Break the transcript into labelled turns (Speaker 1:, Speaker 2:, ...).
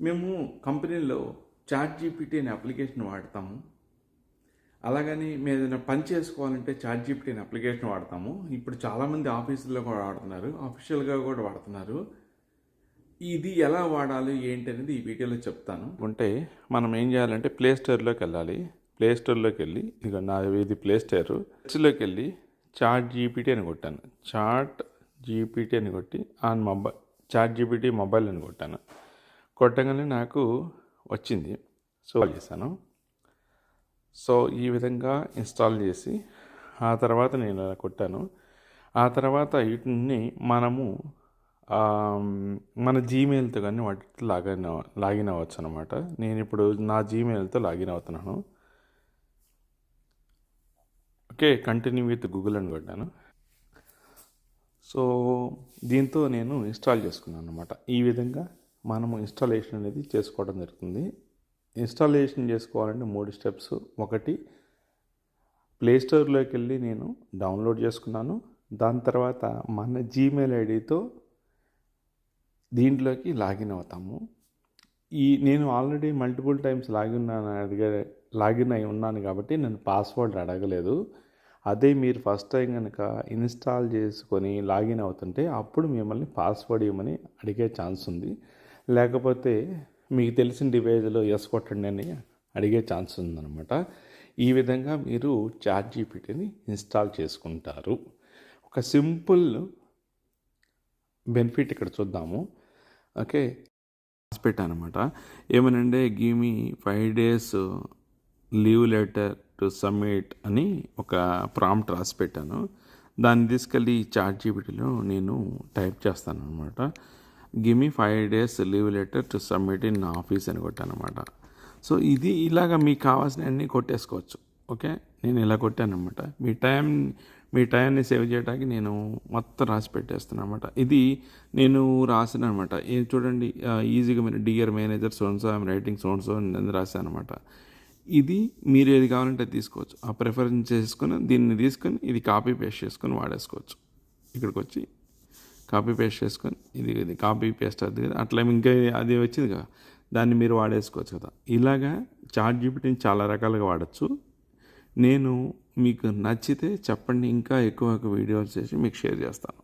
Speaker 1: మేము కంపెనీలో చాట్‌జీపీటీ అనే అప్లికేషన్ వాడతాము. అలాగని మేము ఏదైనా పని చేసుకోవాలంటే చాట్‌జీపీటీ అనే అప్లికేషన్ వాడతాము. ఇప్పుడు చాలామంది ఆఫీసుల్లో కూడా వాడుతున్నారు. అఫీషియల్‌గా కూడా వాడుతున్నారు. ఇది ఎలా వాడాలి ఏంటి అనేది ఈ వీడియోలో చెప్తాను. అంటే మనం ఏం చేయాలంటే ప్లే స్టోర్‌లోకి వెళ్ళాలి. ప్లే స్టోర్‌లోకి వెళ్ళి ఇదిగో ఇది ప్లే స్టోర్. సెర్చ్‌లోకి వెళ్ళి చాట్‌జీపీటీ అని కొట్టాను. చాట్‌జీపీటీ అని కొట్టి చాట్‌జీపీటీ మొబైల్ అని కొట్టాను. కొట్టగానే నాకు వచ్చింది. సో చేశాను. సో ఈ విధంగా ఇన్స్టాల్ చేసి ఆ తర్వాత నేను ఇలా కొట్టాను. ఆ తర్వాత వీటిని మనము మన జీమెయిల్తో కానీ వాటితో లాగిన్ అవ్వచ్చు అనమాట. నేను ఇప్పుడు నా జీమెయిల్తో లాగిన్ అవుతున్నాను. ఓకే, కంటిన్యూ విత్ గూగుల్ అని కొట్టాను. సో దీంతో నేను ఇన్స్టాల్ చేసుకున్నాను అనమాట. ఈ విధంగా మనము ఇన్స్టాలేషన్ అనేది చేసుకోవడం జరుగుతుంది. ఇన్స్టాలేషన్ చేసుకోవాలంటే 3 స్టెప్స్. ఒకటి, ప్లే స్టోర్లోకి వెళ్ళి నేను డౌన్లోడ్ చేసుకున్నాను. దాని తర్వాత మన జీమెయిల్ ఐడితో దీంట్లోకి లాగిన్ అవుతాము. నేను ఆల్రెడీ మల్టిపుల్ టైమ్స్ లాగిన్ అయి ఉన్నాను కాబట్టి నేను పాస్వర్డ్ అడగలేదు. అదే మీరు ఫస్ట్ టైం కనుక ఇన్స్టాల్ చేసుకొని లాగిన్ అవుతుంటే అప్పుడు మిమ్మల్ని పాస్వర్డ్ ఇవ్వమని అడిగే ఛాన్స్ ఉంది. లేకపోతే మీకు తెలిసిన డివైజ్లో ఎస్ కొట్టండి అని అడిగే ఛాన్స్ ఉందన్నమాట. ఈ విధంగా మీరు చాట్‌జీపీటీని ఇన్స్టాల్ చేసుకుంటారు. ఒక సింపుల్ బెనిఫిట్ ఇక్కడ చూద్దాము. ఓకే, రాసిపెట్టాను అనమాట. ఏమనంటే give me 5 days leave letter to submit అని ఒక ప్రాంప్ట్ రాసి పెట్టాను. దాన్ని తీసుకెళ్ళి చాట్‌జీపీటీలో నేను టైప్ చేస్తాను అనమాట. Give me 5 days leave letter to submit in office అని కొట్టాను అనమాట. సో ఇది ఇలాగ మీకు కావాల్సినవన్నీ కొట్టేసుకోవచ్చు. ఓకే, నేను ఇలా కొట్టాను అనమాట. మీ టైంని సేవ్ చేయడానికి నేను మొత్తం రాసి పెట్టేస్తాను అనమాట. ఇది నేను రాసిన అనమాట. చూడండి, ఈజీగా మీరు dear manager so and so I'm writing so and so అని రాశాను అనమాట. ఇది మీరు ఏది కావాలంటే తీసుకోవచ్చు. ఆ ప్రిఫరెన్స్ చేసుకొని దీన్ని తీసుకొని ఇది కాపీ పేస్ట్ చేసుకొని వాడేసుకోవచ్చు. ఇక్కడికి వచ్చి కాపీ పేస్ట్ చేసుకొని ఇది కాపీ పేస్ట్ అవుతుంది కదా, అట్లా ఇంకా అది వచ్చింది కదా, దాన్ని మీరు వాడేసుకోవచ్చు కదా. ఇలాగా చాట్‌జీపీటీని చాలా రకాలుగా వాడచ్చు. నేను మీకు నచ్చితే చెప్పండి, ఇంకా ఎక్కువ వీడియోస్ చేసి మీకు షేర్ చేస్తాను.